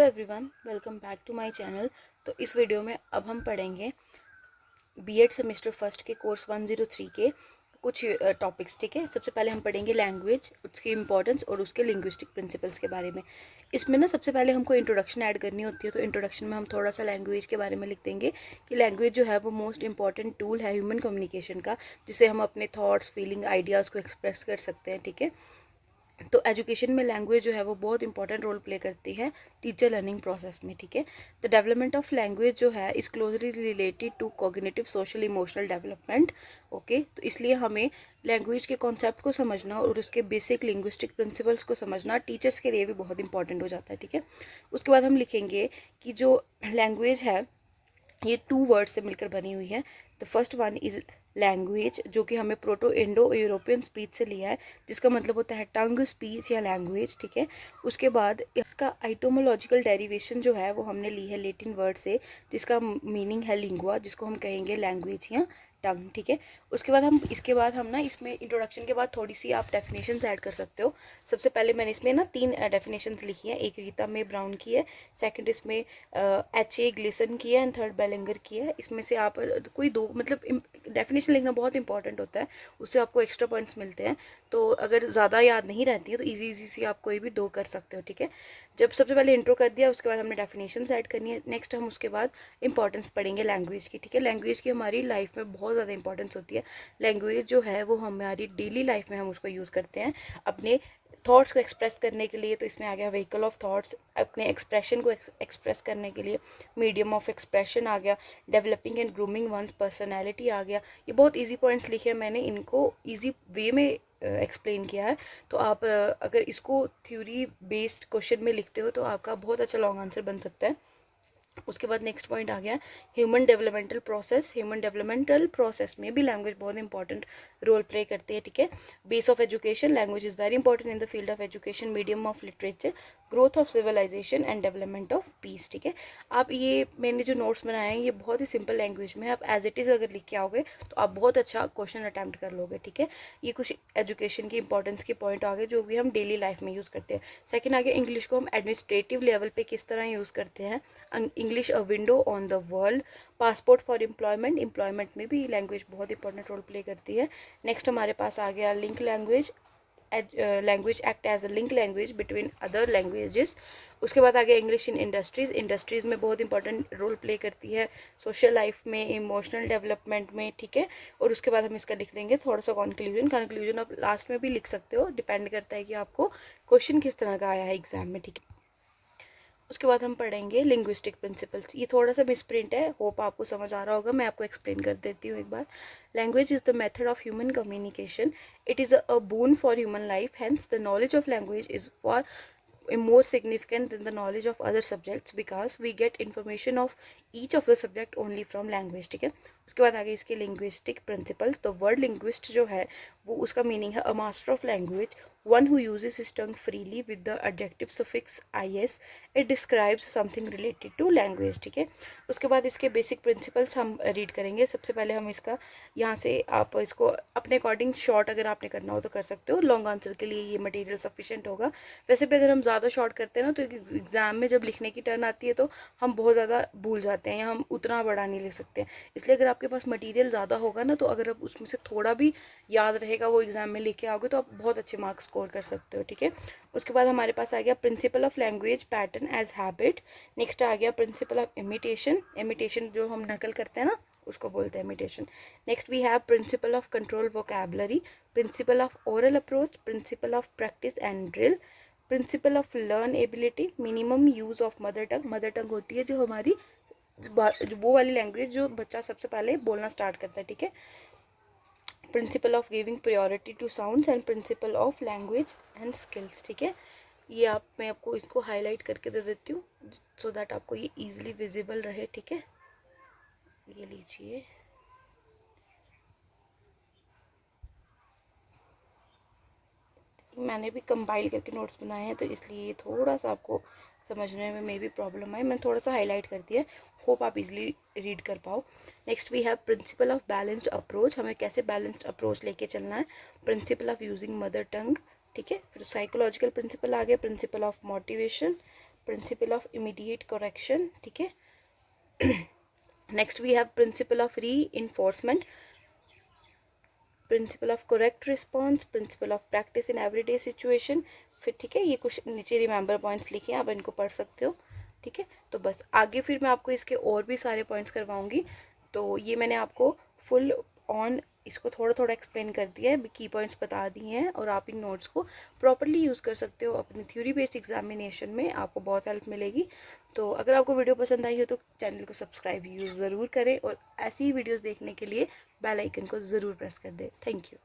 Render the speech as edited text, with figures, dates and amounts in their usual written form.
Everyone, welcome back to my channel. तो इस video में अब हम पढ़ेंगे बीएड सेमेस्टर फर्स्ट के कोर्स 103 के कुछ टॉपिक्स। ठीक है, सबसे पहले हम पढ़ेंगे लैंग्वेज, उसकी इंपॉर्टेंस और उसके लिंग्विस्टिक प्रिंसिपल्स के बारे में। इसमें ना सबसे पहले हमको इंट्रोडक्शन ऐड करनी होती है, तो इंट्रोडक्शन में हम थोड़ा सा लैंग्वेज के बारे में लिख देंगे कि लैंग्वेज जो है वो मोस्ट इंपॉर्टेंट टूल है ह्यूमन कम्युनिकेशन का, जिससे हम अपने थॉट्स, फीलिंग, आइडियाज़ को एक्सप्रेस कर सकते हैं। ठीक है, तो एजुकेशन में लैंग्वेज जो है वो बहुत इंपॉर्टेंट रोल प्ले करती है टीचर लर्निंग प्रोसेस में। ठीक है, द डेवलपमेंट ऑफ लैंग्वेज जो है is closely related to cognitive, social, emotional development. Okay, तो इसलिए हमें लैंग्वेज के कॉन्सेप्ट को समझना और उसके बेसिक लिंग्विस्टिक प्रिंसिपल्स को समझना टीचर्स के लिए भी बहुत इंपॉर्टेंट हो जाता है। ठीक है, उसके बाद हम लिखेंगे कि जो लैंग्वेज है ये 2 वर्ड्स से मिलकर बनी हुई है। The first one is language, जो कि हमें प्रोटो इंडो यूरोपियन स्पीच से लिया है, जिसका मतलब होता है टंग, स्पीच या लैंग्वेज। ठीक है, उसके बाद इसका आइटोमोलॉजिकल डेरिवेशन जो है वो हमने ली है लेटिन वर्ड से, जिसका मीनिंग है लिंगुआ, जिसको हम कहेंगे लैंग्वेज या टंग। ठीक है, उसके बाद हम ना इसमें इंट्रोडक्शन के बाद थोड़ी सी आप डेफिनेशंस ऐड कर सकते हो। सबसे पहले मैंने इसमें ना 3 डेफिनेशंस लिखी हैं। एक रीता में ब्राउन की है, सेकंड इसमें H.A. ग्लिसन की है एंड थर्ड बेलिंगर की है। इसमें से आप कोई दो, मतलब डेफिनेशन लिखना बहुत इंपॉर्टेंट होता है, उससे आपको एक्स्ट्रा पॉइंट्स मिलते हैं। तो अगर ज़्यादा याद नहीं रहती है तो इजी से आप कोई भी 2 कर सकते हो। ठीक है, जब सबसे पहले इंट्रो कर दिया, उसके बाद हमने डेफिनेशंस ऐड करनी है। नेक्स्ट हम उसके बाद इंपॉर्टेंस पढ़ेंगे लैंग्वेज की। ठीक है, लैंग्वेज की हमारी लाइफ में बहुत ज़्यादा इंपॉर्टेंस होती है। लैंग्वेज जो है वो हमारी डेली लाइफ में हम उसको यूज़ करते हैं अपने थॉट्स को एक्सप्रेस करने के लिए। तो इसमें आ गया व्हीकल ऑफ थॉट्स, अपने एक्सप्रेशन को एक्सप्रेस करने के लिए मीडियम ऑफ एक्सप्रेशन आ गया, developing and grooming one's personality आ गया। ये बहुत ईजी पॉइंट्स लिखे हैं मैंने, इनको ईजी वे में एक्सप्लेन किया है। तो आप अगर इसको थ्योरी बेस्ड क्वेश्चन में लिखते हो तो आपका बहुत अच्छा लॉन्ग आंसर बन सकता है। उसके बाद नेक्स्ट पॉइंट आ गया human developmental process. Human developmental process में भी लैंग्वेज बहुत इंपॉर्टेंट रोल प्ले करती है। ठीक है, base of education, language is very important in the field of education, medium of literature, growth of civilization and development of peace. ठीक है, आप ये मैंने जो नोट्स बनाए हैं ये बहुत ही सिंपल लैंग्वेज में, आप एज इट इज़ अगर लिख के आओगे तो आप बहुत अच्छा क्वेश्चन अटैम्प्ट कर लोगे। ठीक है, ये कुछ एजुकेशन की इंपॉर्टेंस के पॉइंट आ गए जो भी हम डेली लाइफ में यूज़ करते हैं। सेकेंड आ गया इंग्लिश को हम एडमिनिस्ट्रेटिव लेवल पे किस तरह यूज़ करते हैं। English a window on the world, passport for employment, employment में भी लैंग्वेज बहुत इंपॉर्टेंट रोल प्ले करती है। नेक्स्ट हमारे पास आ गया link language, language act as a link language between other languages. उसके बाद आ गया इंग्लिश इन इंडस्ट्रीज़, इंडस्ट्रीज़ में बहुत इंपॉर्टेंट रोल प्ले करती है सोशल लाइफ में, इमोशनल डेवलपमेंट में। ठीक है, और उसके बाद हम इसका लिख देंगे थोड़ा सा कंक्लूजन आप लास्ट में भी लिख सकते हो, डिपेंड करता है कि आपको क्वेश्चन किस तरह का आया है एग्जाम में। ठीक है, उसके बाद हम पढ़ेंगे लिंग्विस्टिक प्रिंसिपल्स। ये थोड़ा सा मिसप्रिंट है, होप आपको समझ आ रहा होगा, मैं आपको एक्सप्लेन कर देती हूँ एक बार। Language is the method of human communication, it is a boon for human life, hence the knowledge of language is far more significant than the knowledge of other subjects because we get information of each of the subject only from language। ठीक है, उसके बाद आगे इसके linguistic principles। the word linguist जो है वो उसका मीनिंग है a master of language, one who uses his tongue freely with the adjective suffix is, it describes something related to language। ठीक है, उसके बाद इसके बेसिक प्रिंसिपल्स हम रीड करेंगे। सबसे पहले हम इसका यहाँ से आप इसको अपने अकॉर्डिंग शॉर्ट अगर आपने करना हो तो कर सकते हो, लॉन्ग आंसर के लिए ये मटेरियल सफिशिएंट होगा। वैसे भी अगर हम ज़्यादा शॉर्ट करते हैं ना तो एग्ज़ाम में जब लिखने की टर्न आती है तो हम बहुत ज़्यादा भूल जाते हैं या हम उतना बड़ा नहीं लिख सकते हैं। इसलिए अगर आपके पास मटेरियल ज़्यादा होगा ना तो अगर आप उसमें से थोड़ा भी याद रहेगा वो एग्ज़ाम में लिख के आओगे तो आप बहुत अच्छे मार्क्स स्कोर कर सकते हो। ठीक है, उसके बाद हमारे पास आ गया principle of language pattern as habit. Next आ गया प्रिंसिपल ऑफ इमिटेशन, इमिटेशन जो हम नकल करते हैं ना उसको बोलते हैं imitation. Next we have principle of control vocabulary, principle of oral approach, principle of practice and drill, principle of learn ability, minimum use of mother tongue. Mother tongue होती है जो हमारी वो वाली लैंग्वेज जो बच्चा सबसे पहले बोलना स्टार्ट करता है। ठीक है, principle of giving priority to sounds and principle of language and skills. ठीक है, ये मैं आपको इसको हाईलाइट करके दे देती हूँ सो दैट आपको ये ईजिली विजिबल रहे। ठीक है, ये लीजिए। मैंने भी कंपाइल करके नोट्स बनाए हैं तो इसलिए ये थोड़ा सा आपको समझने में भी प्रॉब्लम है, मैंने थोड़ा सा हाईलाइट कर दिया, होप आप इजीली रीड कर पाओ। Next we have principle of balanced approach, हमें कैसे बैलेंस्ड अप्रोच लेके चलना है। Principle of using mother tongue. ठीक है, फिर साइकोलॉजिकल प्रिंसिपल आ गया, principle of motivation, principle of immediate correction, ठीक है। Next we have principle of reinforcement, principle of correct response, principle of practice in everyday situation. फिर ठीक है, ये कुछ नीचे रिमेंबर पॉइंट्स लिखे हैं, आप इनको पढ़ सकते हो, ठीक है। तो बस आगे फिर मैं आपको इसके और भी सारे पॉइंट्स करवाऊंगी। तो ये मैंने आपको फुल ऑन इसको थोड़ा थोड़ा एक्सप्लेन कर दिया है, की पॉइंट्स बता दिए हैं, और आप इन नोट्स को प्रॉपरली यूज़ कर सकते हो अपनी थ्योरी बेस्ड एग्जामिनेशन में, आपको बहुत हेल्प मिलेगी। तो अगर आपको वीडियो पसंद आई हो तो चैनल को सब्सक्राइब ज़रूर करें, और ऐसी ही वीडियोस देखने के लिए बेल आइकन को ज़रूर प्रेस कर दें। Thank you.